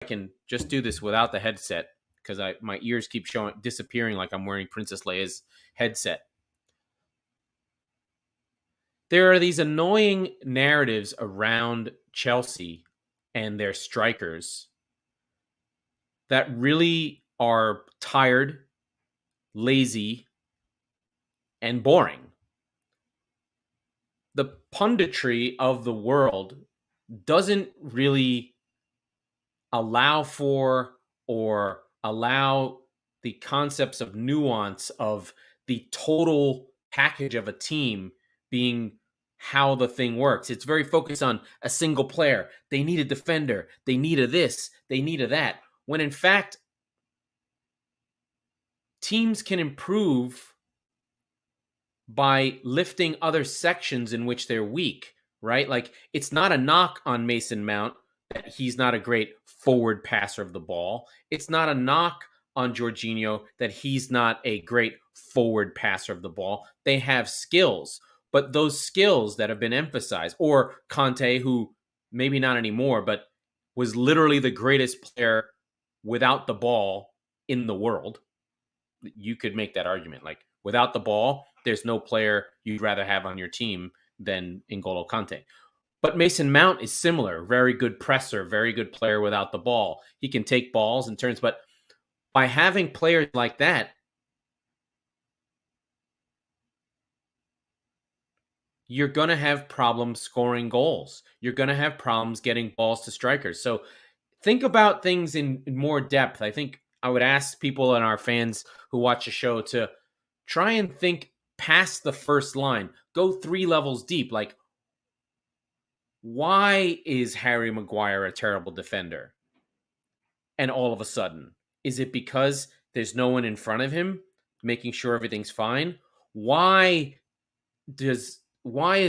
I can just do this without the headset because my ears keep disappearing like I'm wearing Princess Leia's headset. There are these annoying narratives around Chelsea and their strikers that really are tired, lazy, and boring. The punditry of the world doesn't really allow for or allow the concepts of nuance of the total package of a team being how the thing works. It's very focused on a single player. They need a defender. They need a this. They need a that. When in fact, teams can improve by lifting other sections in which they're weak, right? Like, it's not a knock on Mason Mount that he's not a great forward passer of the ball. It's not a knock on Jorginho that he's not a great forward passer of the ball. They have skills, but those skills that have been emphasized, or Conte, who maybe not anymore, but was literally the greatest player without the ball in the world. You could make that argument. Like, without the ball, there's no player you'd rather have on your team than N'Golo Kante. But Mason Mount is similar. Very good presser, very good player without the ball. He can take balls and turns. But by having players like that, you're going to have problems scoring goals. You're going to have problems getting balls to strikers. So think about things in more depth. I think I would ask people and our fans who watch the show to try and think past the first line. Go 3 levels deep. Like, why is Harry Maguire a terrible defender? And all of a sudden, is it because there's no one in front of him making sure everything's fine? Why is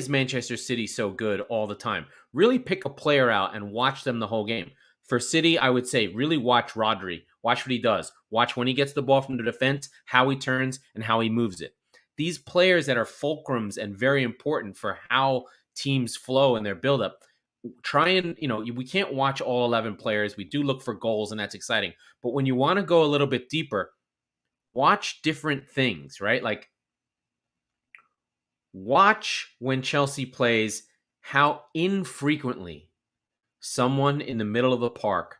Manchester City so good all the time? Really pick a player out and watch them the whole game. For City, I would say really watch Rodri. Watch what he does. Watch when he gets the ball from the defense, how he turns, and how he moves it. These players that are fulcrums and very important for how teams flow in their buildup, try and, we can't watch all 11 players. We do look for goals, and that's exciting. But when you want to go a little bit deeper, watch different things, right? Like, watch when Chelsea plays how infrequently someone in the middle of the park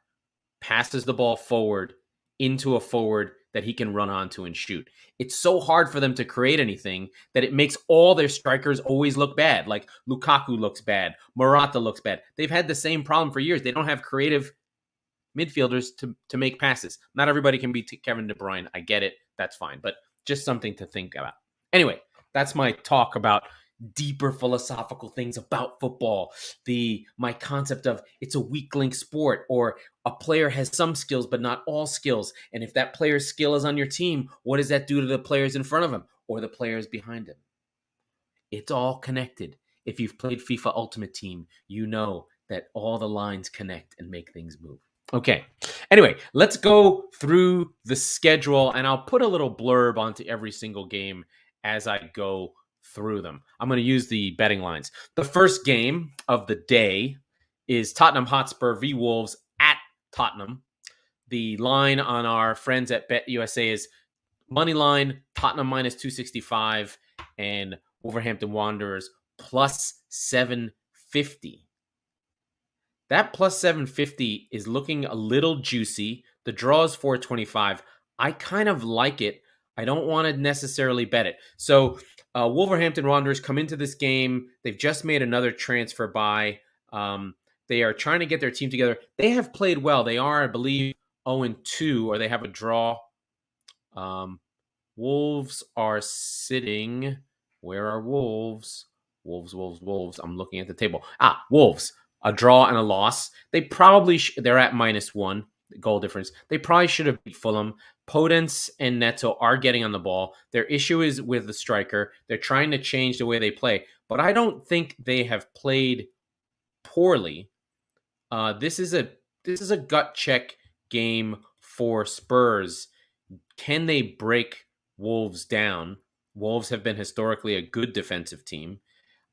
passes the ball forward into a forward that he can run onto and shoot. It's so hard for them to create anything that it makes all their strikers always look bad. Like, Lukaku looks bad. Morata looks bad. They've had the same problem for years. They don't have creative midfielders to make passes. Not everybody can be Kevin De Bruyne. I get it. That's fine. But just something to think about. Anyway, that's my talk about deeper philosophical things about football. My concept of it's a weak link sport, or a player has some skills but not all skills. And if that player's skill is on your team, what does that do to the players in front of him or the players behind him? It's all connected. If you've played FIFA Ultimate Team, you know that all the lines connect and make things move. Okay. Anyway, let's go through the schedule, and I'll put a little blurb onto every single game as I go through them. I'm going to use the betting lines. The first game of the day is Tottenham Hotspur v Wolves at Tottenham. The line on our friends at betUSA is Moneyline, Tottenham minus 265, and Wolverhampton Wanderers plus 750. That plus 750 is looking a little juicy. The draw is 425. I kind of like it. I don't want to necessarily bet it. So Wolverhampton Wanderers come into this game. They've just made another transfer buy. They are trying to get their team together. They have played well. They are, I believe, 0-2, or they have a draw. Wolves are sitting. Where are Wolves? Wolves. I'm looking at the table. Wolves. A draw and a loss. They probably they're at -1 goal difference. They probably should have beat Fulham. Podence and Neto are getting on the ball. Their issue is with the striker. They're trying to change the way they play, but I don't think they have played poorly. This is a gut check game for Spurs. Can they break Wolves down? Wolves have been historically a good defensive team.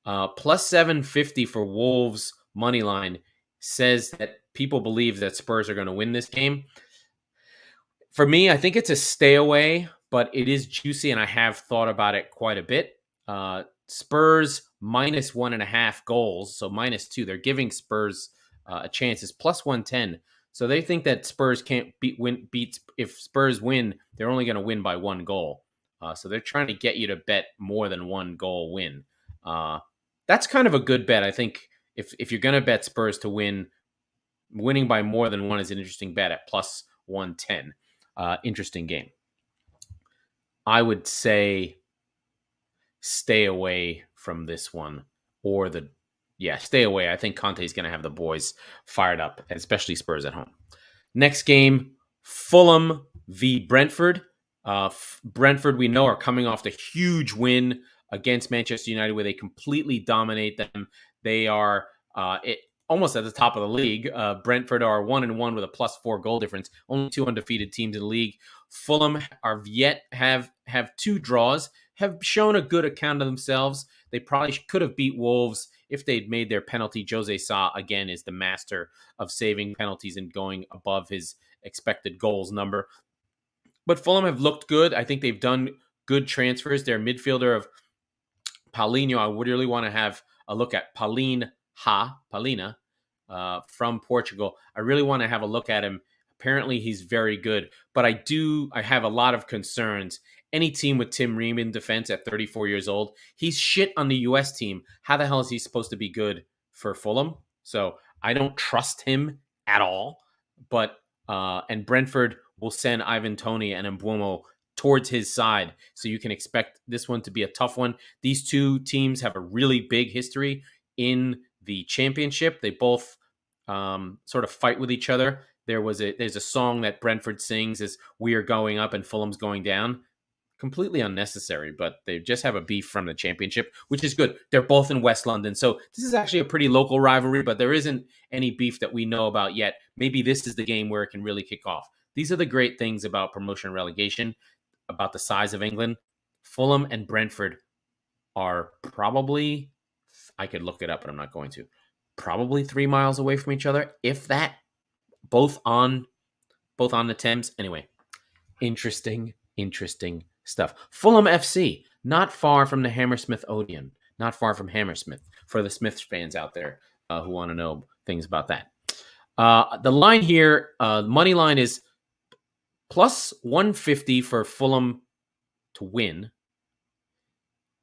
Plus 750 for Wolves money line says that people believe that Spurs are going to win this game. For me, I think it's a stay away, but it is juicy, and I have thought about it quite a bit. Spurs minus 1.5 goals, so -2. They're giving Spurs a chance. It's plus 110. So they think that Spurs can't beat. If Spurs win, they're only going to win by 1 goal. So they're trying to get you to bet more than 1 goal win. That's kind of a good bet. I think if you're going to bet Spurs to win, winning by more than 1 is an interesting bet at plus 110. Interesting game. I would say stay away from this one, or stay away. I think Conte's going to have the boys fired up, especially Spurs at home. Next game, Fulham v. Brentford. Brentford, we know, are coming off the huge win against Manchester United where they completely dominate them. They are almost at the top of the league. Brentford are 1-1 with a +4 goal difference. Only 2 undefeated teams in the league. Fulham are yet have 2 draws, have shown a good account of themselves. They probably could have beat Wolves if they'd made their penalty. Jose Sa, again, is the master of saving penalties and going above his expected goals number. But Fulham have looked good. I think they've done good transfers. Their midfielder of Paulinho, I would really want to have a look at Paulina from Portugal. I really want to have a look at him. Apparently, he's very good. But I have a lot of concerns. Any team with Tim Ream in defense at 34 years old, he's shit on the U.S. team. How the hell is he supposed to be good for Fulham? So I don't trust him at all. But and Brentford will send Ivan Toney and Mbeumo towards his side. So you can expect this one to be a tough one. These two teams have a really big history in the championship. They both sort of fight with each other. There's a song that Brentford sings as we are going up and Fulham's going down. Completely unnecessary, but they just have a beef from the championship, which is good. They're both in West London. So this is actually a pretty local rivalry, but there isn't any beef that we know about yet. Maybe this is the game where it can really kick off. These are the great things about promotion and relegation, about the size of England. Fulham and Brentford are probably, I could look it up, but I'm not going to, probably 3 miles away from each other, if that, both on the Thames. Anyway, interesting stuff. Fulham FC, not far from the Hammersmith Odeon, not far from Hammersmith, for the Smiths fans out there who want to know things about that. The line here, money line is plus 150 for Fulham to win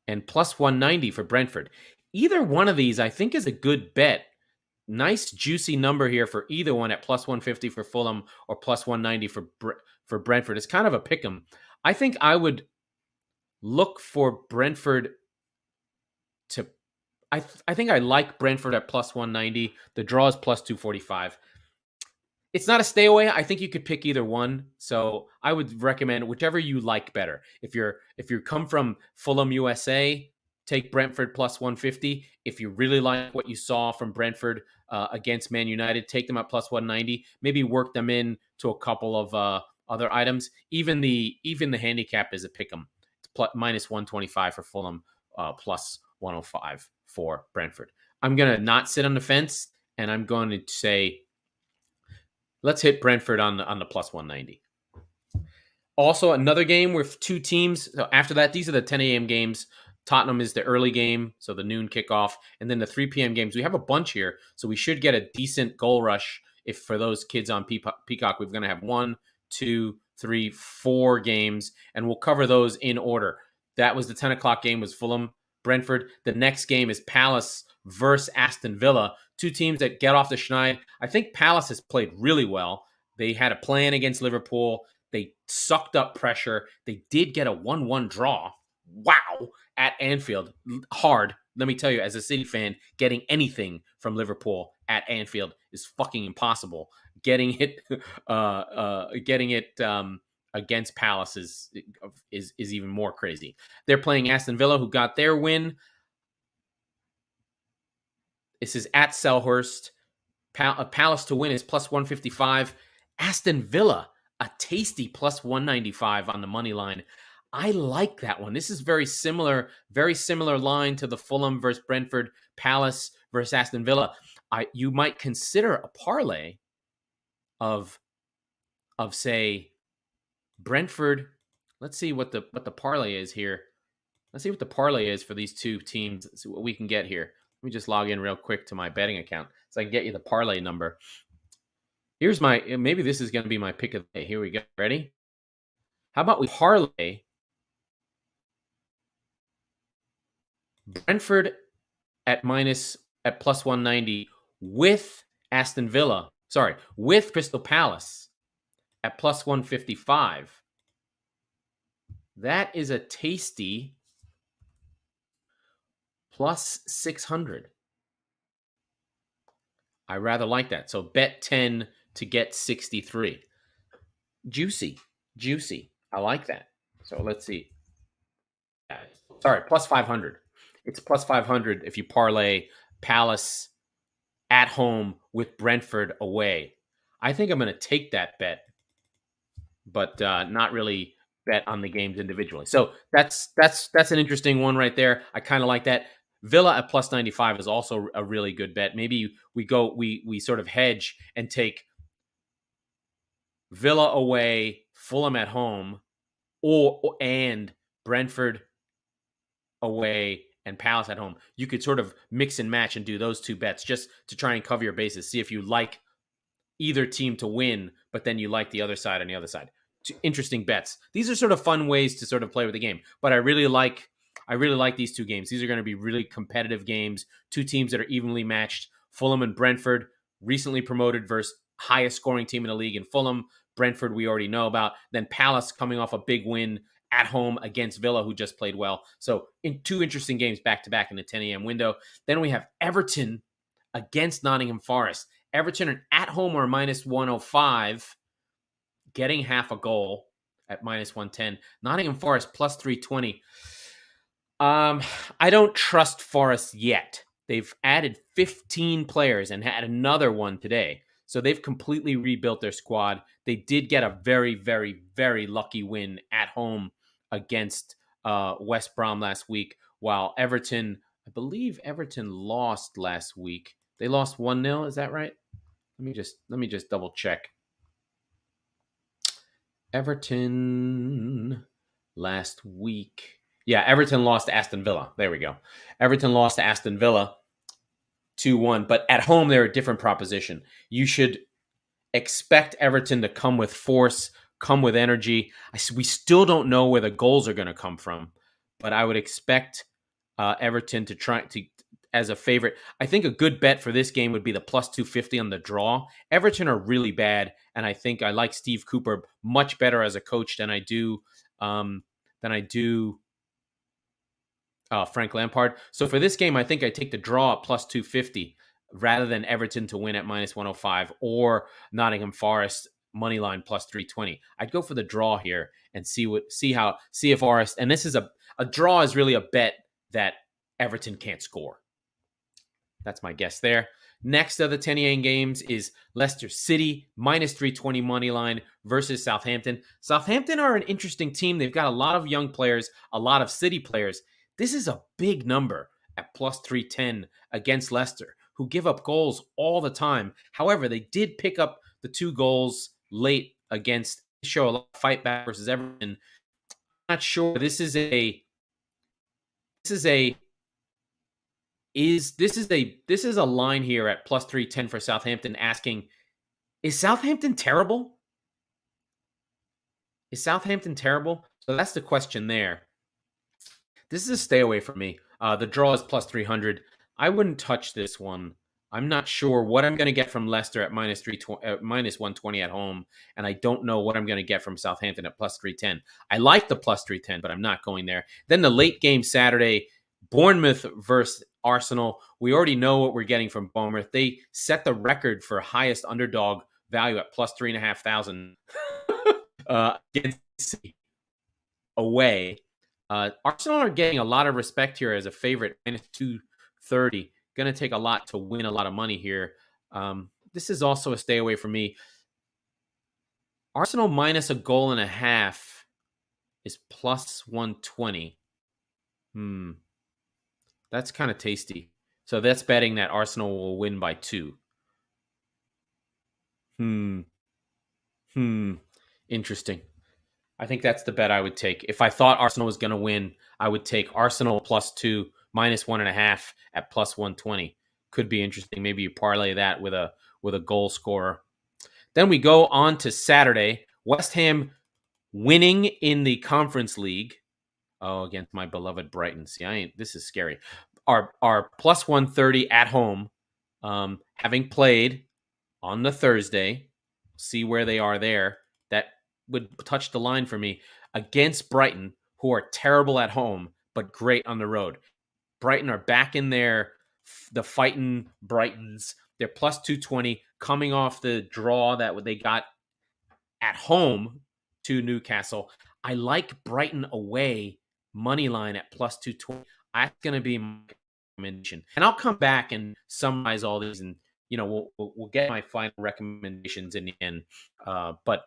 and plus 190 for Brentford. Either one of these, I think, is a good bet. Nice juicy number here for either one at plus 150 for Fulham or plus 190 for Brentford. It's kind of a pick 'em. I think I would look for Brentford to. I think I like Brentford at plus 190. The draw is plus 245. It's not a stay away. I think you could pick either one. So I would recommend whichever you like better. If you come from Fulham USA, take Brentford plus 150. If you really like what you saw from Brentford against Man United, take them at plus 190. Maybe work them in to a couple of other items. Even the handicap is a pick 'em. It's minus 125 for Fulham, plus 105 for Brentford. I'm gonna not sit on the fence, and I'm going to say let's hit Brentford on the plus 190. Also, another game with 2 teams. So after that, these are the 10 a.m. games. Tottenham is the early game, so the noon kickoff, and then the 3 p.m. games. We have a bunch here, so we should get a decent goal rush. If for those kids on Peacock, we're going to have 1, 2, 3, 4 games, and we'll cover those in order. That was the 10 o'clock game, was Fulham, Brentford. The next game is Palace versus Aston Villa. 2 teams that get off the schneid. I think Palace has played really well. They had a plan against Liverpool. They sucked up pressure. They did get a 1-1 draw. Wow. At Anfield. Hard. Let me tell you, as a City fan, getting anything from Liverpool at Anfield is fucking impossible. Getting it against Palace is even more crazy. They're playing Aston Villa, who got their win. This is at Selhurst. Palace to win is plus 155. Aston Villa, a tasty plus 195 on the money line. I like that one. This is very similar line to the Fulham versus Brentford, Palace versus Aston Villa. You might consider a parlay of say Brentford. Let's see what the parlay is here. Let's see what the parlay is for these two teams. Let's see what we can get here. Let me just log in real quick to my betting account so I can get you the parlay number. Here's maybe this is going to be my pick of the day. Here we go. Ready? How about we parlay Brentford at plus 190 with Aston Villa. Sorry, with Crystal Palace at plus 155. That is a tasty plus 600. I rather like that. So bet 10 to get 63. Juicy. I like that. So let's see. Sorry, plus 500. It's plus 500 if you parlay Palace at home with Brentford away. I think I'm going to take that bet, but not really bet on the games individually. So that's an interesting one right there. I kind of like that. Villa at plus 95 is also a really good bet. Maybe we sort of hedge and take Villa away, Fulham at home, and Brentford away and Palace at home. You could sort of mix and match and do those two bets just to try and cover your bases. See if you like either team to win, but then you like the other side on the other side. Interesting bets. These are sort of fun ways to sort of play with the game. But I really like these two games. These are going to be really competitive games. Two teams that are evenly matched. Fulham and Brentford, recently promoted versus highest scoring team in the league in Fulham. Brentford, we already know about. Then Palace coming off a big win at home against Villa, who just played well. So in two interesting games back-to-back in the 10 a.m. window. Then we have Everton against Nottingham Forest. Everton are at home or minus 105, getting half a goal at minus 110. Nottingham Forest plus 320. I don't trust Forest yet. They've added 15 players and had another one today. So they've completely rebuilt their squad. They did get a very, very, very lucky win at home against West Brom last week, while Everton, I believe Everton lost last week. They lost 1-0, is that right? Let me just double check. Everton last week. Yeah, Everton lost to Aston Villa. There we go. Everton lost to Aston Villa 2-1, but at home they're a different proposition. You should expect Everton to come with force, come with energy. We still don't know where the goals are going to come from, but I would expect Everton to try to, as a favorite. I think a good bet for this game would be the plus 250 on the draw. Everton are really bad, and I think I like Steve Cooper much better as a coach than I do Frank Lampard. So for this game, I think I take the draw at plus 250 rather than Everton to win at minus 105 or Nottingham Forest Moneyline plus 320. I'd go for the draw here and see if Forest, and this is a draw is really a bet that Everton can't score. That's my guess there. Next of the 10 a.m. games is Leicester City minus 320 money line versus Southampton. Southampton are an interesting team. They've got a lot of young players, a lot of City players. This is a big number at plus 310 against Leicester, who give up goals all the time. However, they did pick up the 2 goals late against, show a lot of fight back versus Everton. I'm not sure. This is a line here at plus 310 for Southampton asking, is Southampton terrible? So that's the question there. This is a stay away for me. The draw is plus 300. I wouldn't touch this one. I'm not sure what I'm going to get from Leicester at minus 120 at home, and I don't know what I'm going to get from Southampton at plus 310. I like the plus 310, but I'm not going there. Then the late game Saturday, Bournemouth versus Arsenal. We already know what we're getting from Bournemouth. They set the record for highest underdog value at plus 3,500 against City away. Arsenal are getting a lot of respect here as a favorite, minus 230. Going to take a lot to win a lot of money here. This is also a stay away for me. Arsenal minus a goal and a half is plus 120. That's kind of tasty. So that's betting that Arsenal will win by 2. Interesting. I think that's the bet I would take. If I thought Arsenal was going to win, I would take Arsenal +2, -1.5 at +120. Could be interesting. Maybe you parlay that with a goal scorer. Then we go on to Saturday. West Ham winning in the Conference League. Oh, against my beloved Brighton. See, this is scary. Are +130 at home, having played on the Thursday. See where they are there. That would touch the line for me against Brighton, who are terrible at home but great on the road. Brighton are back in there, the fighting Brightons. They're +220, coming off the draw that they got at home to Newcastle. I like Brighton away Moneyline at +220. That's going to be my recommendation. And I'll come back and summarize all these, and we'll get my final recommendations in the end. But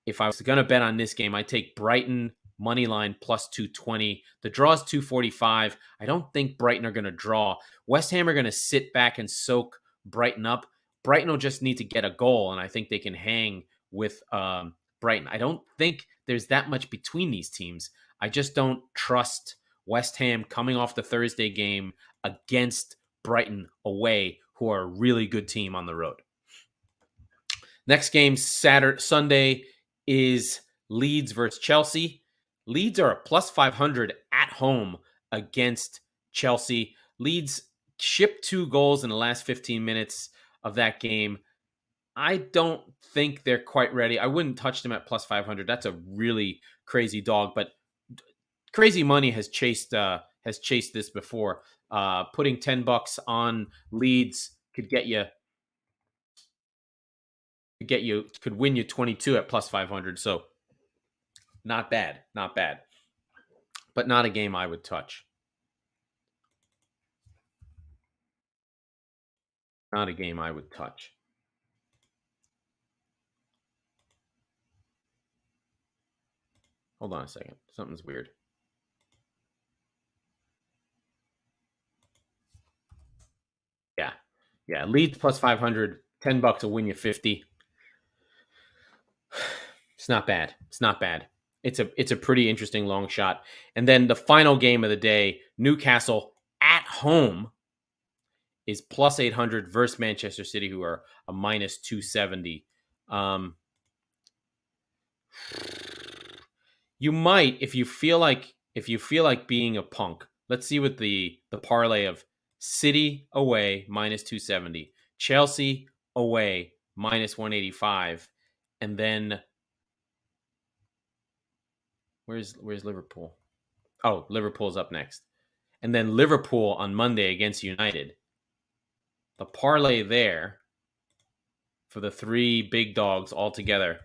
if I was going to bet on this game, I take Brighton Moneyline +220. The draw is 245. I don't think Brighton are going to draw. West Ham are going to sit back and soak Brighton up. Brighton will just need to get a goal, and I think they can hang with Brighton. I don't think there's that much between these teams. I just don't trust West Ham coming off the Thursday game against Brighton away, who are a really good team on the road. Next game, Sunday, is Leeds versus Chelsea. Leeds are a +500 at home against Chelsea. Leeds shipped 2 goals in the last 15 minutes of that game. I don't think they're quite ready. I wouldn't touch them at +500. That's a really crazy dog, but crazy money has chased this before. Putting $10 on Leeds could win you 22 at +500. So not bad, but not a game I would touch. Not a game I would touch. Hold on a second. Something's weird. Yeah. Leeds +500, $10 will win you 50. It's not bad. It's a pretty interesting long shot. And then the final game of the day, Newcastle at home, is +800 versus Manchester City, who are a -270. You might, if you feel like being a punk. Let's see what the parlay of City away -270, Chelsea away -185, and then where's Liverpool? Oh, Liverpool's up next, and then Liverpool on Monday against United. The parlay there for the 3 big dogs all together.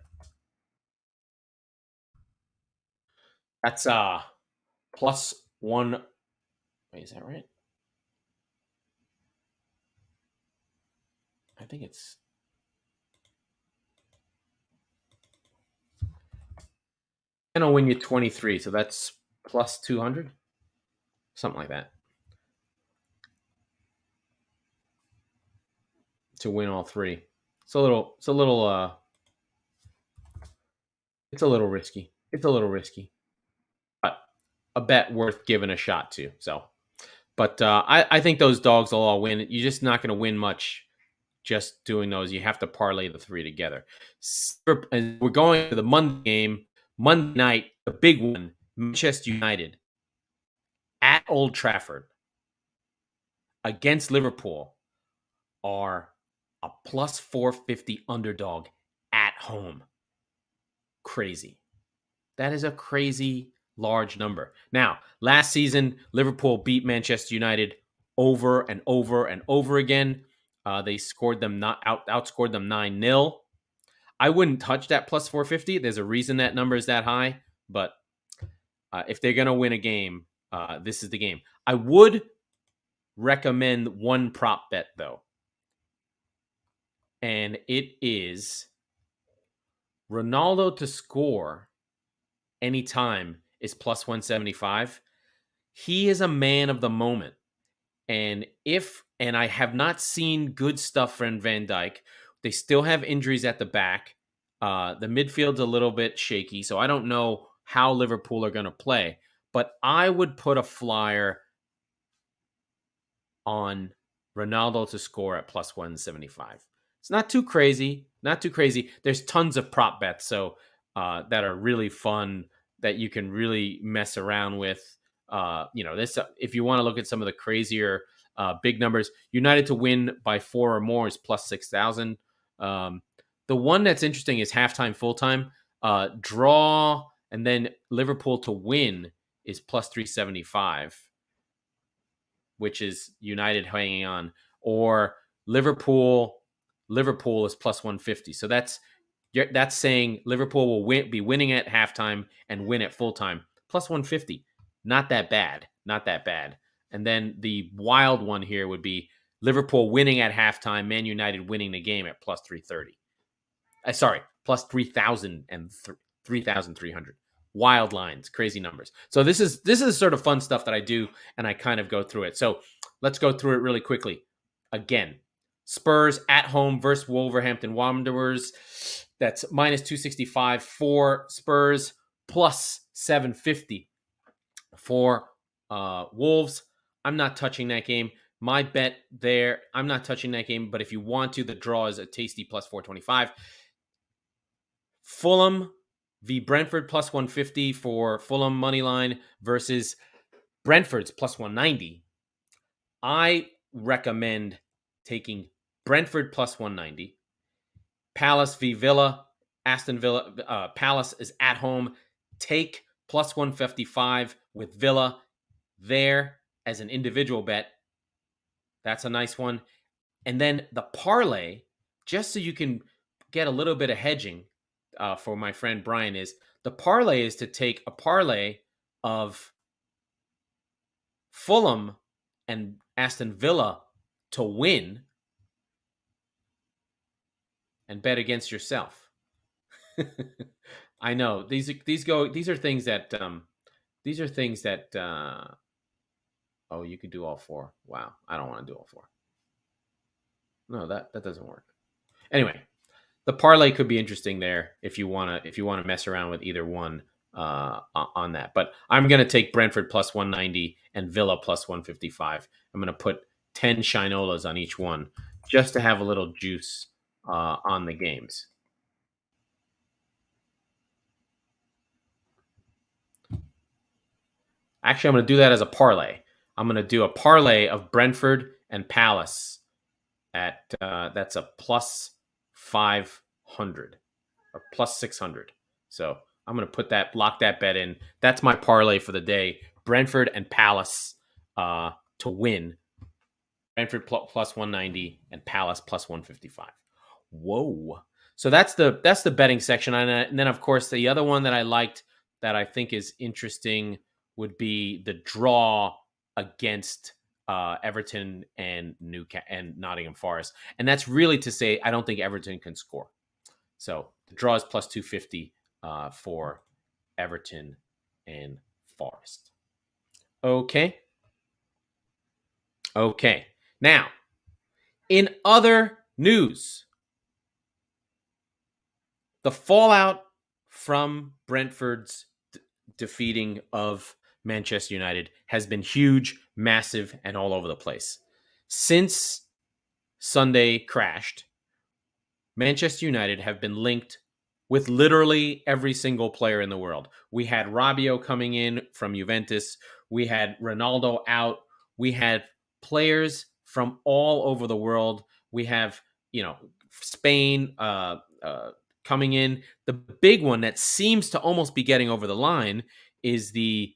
That's +1. Wait, is that right? I think it's and I'll win you 23, so that's +200, something like that, to win all 3. It's a little risky. But a bet worth giving a shot to. So, but I think those dogs will all win. You're just not going to win much just doing those. You have to parlay the 3 together. And we're going to the Monday game. Monday night, the big one, Manchester United at Old Trafford against Liverpool are a +450 underdog at home. Crazy. That is a crazy large number. Now, last season, Liverpool beat Manchester United over and over and over again. They outscored them 9-0. I wouldn't touch that +450. There's a reason that number is that high, but if they're going to win a game, this is the game. I would recommend one prop bet, though, and it is Ronaldo to score anytime is +175. He is a man of the moment, and I have not seen good stuff from Van Dijk. They still have injuries at the back. The midfield's a little bit shaky, so I don't know how Liverpool are going to play. But I would put a flyer on Ronaldo to score at plus 175. It's not too crazy. Not too crazy. There's tons of prop bets that are really fun that you can really mess around with. This if you want to look at some of the crazier big numbers, United to win by 4 or more is plus 6,000. The one that's interesting is halftime, full time, draw, and then Liverpool to win is plus 375, which is United hanging on, or Liverpool is plus 150. So that's saying Liverpool will be winning at halftime and win at full time. Plus 150. Not that bad. And then the wild one here would be Liverpool winning at halftime, Man United winning the game at plus 330. Plus 3,000 and 3,300. Wild lines, crazy numbers. So this is sort of fun stuff that I do, and I kind of go through it. So let's go through it really quickly. Again, Spurs at home versus Wolverhampton Wanderers. That's minus 265 for Spurs, plus 750 for Wolves. I'm not touching that game. My bet there, I'm not touching that game, but if you want to, the draw is a tasty plus 425. Fulham v. Brentford plus 150 for Fulham Moneyline versus Brentford's plus 190. I recommend taking Brentford plus 190. Palace v. Villa. Aston Villa. Palace is at home. Take plus 155 with Villa there as an individual bet. That's a nice one. And then the parlay, just so you can get a little bit of hedging for my friend Brian, is the parlay is to take a parlay of Fulham and Aston Villa to win and bet against yourself. I know these are things that oh, you could do all four. Wow, I don't want to do all four. No, that doesn't work. Anyway, the parlay could be interesting there if you want to mess around with either one on that. But I'm going to take Brentford plus 190 and Villa plus 155. I'm going to put 10 Shinolas on each one just to have a little juice on the games. Actually, I'm going to do that as a parlay. I'm going to do a parlay of Brentford and Palace at that's a plus 500 or plus 600. So I'm going to lock that bet in. That's my parlay for the day. Brentford and Palace to win. Brentford plus 190 and Palace plus 155. Whoa. So that's the betting section. And then, of course, the other one that I liked that I think is interesting would be the draw against Everton and Nottingham Forest. And that's really to say I don't think Everton can score. So the draw is plus 250 for Everton and Forest. Okay. Now, in other news, the fallout from Brentford's defeating of Manchester United has been huge, massive, and all over the place. Since Sunday crashed, Manchester United have been linked with literally every single player in the world. We had Rabiot coming in from Juventus. We had Ronaldo out. We had players from all over the world. We have, Spain coming in. The big one that seems to almost be getting over the line is the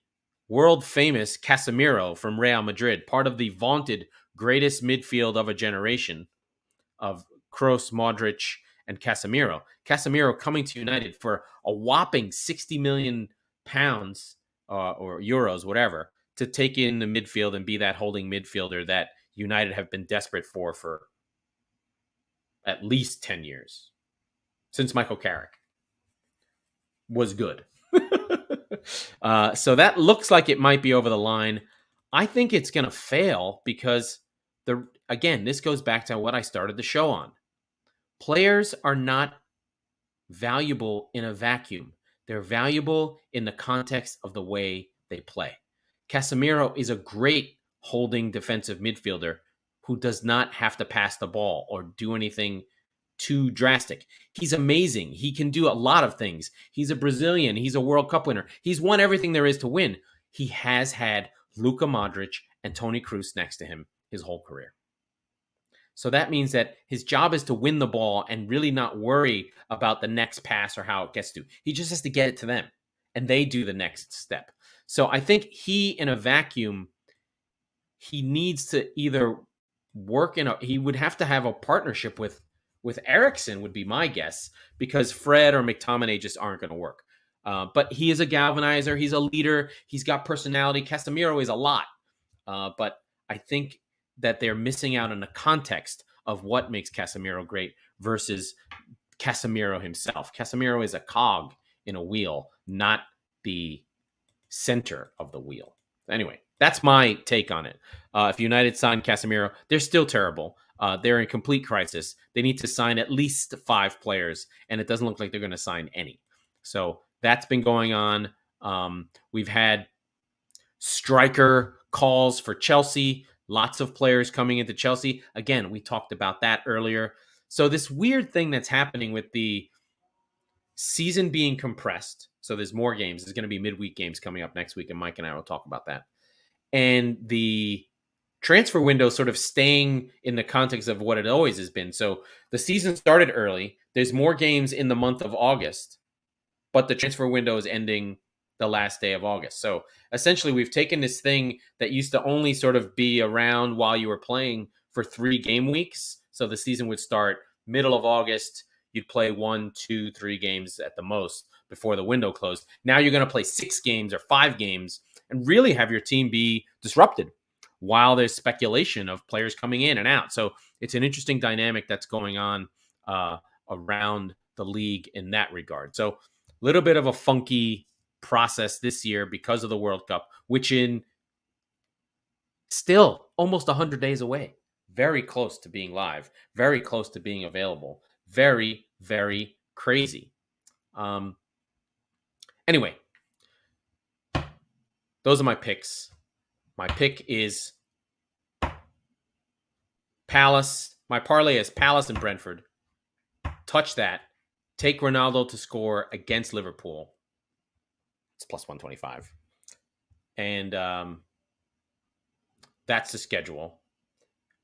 world famous Casemiro from Real Madrid, part of the vaunted greatest midfield of a generation of Kroos, Modric, and Casemiro. Casemiro coming to United for a whopping 60 million pounds or euros, whatever, to take in the midfield and be that holding midfielder that United have been desperate for at least 10 years, since Michael Carrick was good. So that looks like it might be over the line. I think it's going to fail because, this goes back to what I started the show on. Players are not valuable in a vacuum. They're valuable in the context of the way they play. Casemiro is a great holding defensive midfielder who does not have to pass the ball or do anything too drastic. He's amazing. He can do a lot of things. He's a Brazilian. He's a World Cup winner. He's won everything there is to win. He has had Luka Modric and Toni Kroos next to him his whole career. So that means that his job is to win the ball and really not worry about the next pass or how it gets to. He just has to get it to them, and they do the next step. So I think he, in a vacuum, he needs to either work he would have to have a partnership with Eriksen, would be my guess, because Fred or McTominay just aren't going to work. But he is a galvanizer. He's a leader. He's got personality. Casemiro is a lot. But I think that they're missing out on the context of what makes Casemiro great versus Casemiro himself. Casemiro is a cog in a wheel, not the center of the wheel. Anyway, that's my take on it. If United signed Casemiro, they're still terrible. They're in complete crisis. They need to sign at least 5 players, and it doesn't look like they're going to sign any. So that's been going on. We've had striker calls for Chelsea. Lots of players coming into Chelsea. Again, we talked about that earlier. So this weird thing that's happening with the season being compressed. So there's more games. There's going to be midweek games coming up next week, and Mike and I will talk about that. And the transfer window sort of staying in the context of what it always has been. So the season started early. There's more games in the month of August, but the transfer window is ending the last day of August. So essentially, we've taken this thing that used to only sort of be around while you were playing for 3 game weeks. So the season would start middle of August. You'd play 1, 2, 3 games at the most before the window closed. Now you're going to play 6 games or 5 games and really have your team be disrupted while there's speculation of players coming in and out. So it's an interesting dynamic that's going on around the league in that regard. So a little bit of a funky process this year because of the World Cup, which in still almost 100 days away, very close to being live, very close to being available, very, very crazy. Anyway, those are my picks. My pick is Palace. My parlay is Palace and Brentford. Touch that. Take Ronaldo to score against Liverpool. It's plus 125. And that's the schedule.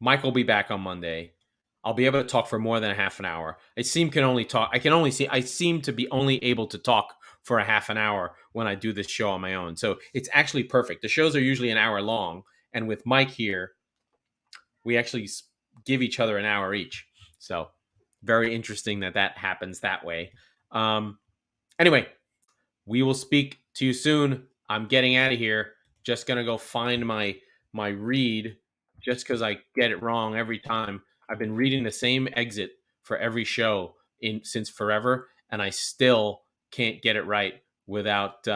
Mike will be back on Monday. I'll be able to talk for more than a half an hour. I seem to be only able to talk for a half an hour when I do this show on my own. So it's actually perfect. The shows are usually an hour long. And with Mike here, we actually give each other an hour each. So very interesting that happens that way. Anyway, we will speak to you soon. I'm getting out of here. Just going to go find my read just because I get it wrong every time. I've been reading the same exit for every show since forever, and I still can't get it right without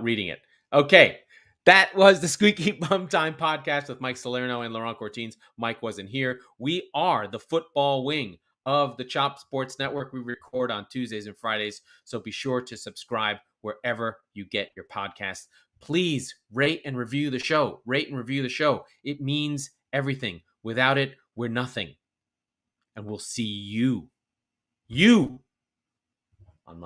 reading it. Okay, that was the Squeaky Bum Time Podcast with Mike Salerno and Laurent Cortines. Mike wasn't here. We are the football wing of the Chop Sports Network. We record on Tuesdays and Fridays, so be sure to subscribe wherever you get your podcasts. Please rate and review the show. Rate and review the show. It means everything. Without it, we're nothing. And we'll see you on Monday.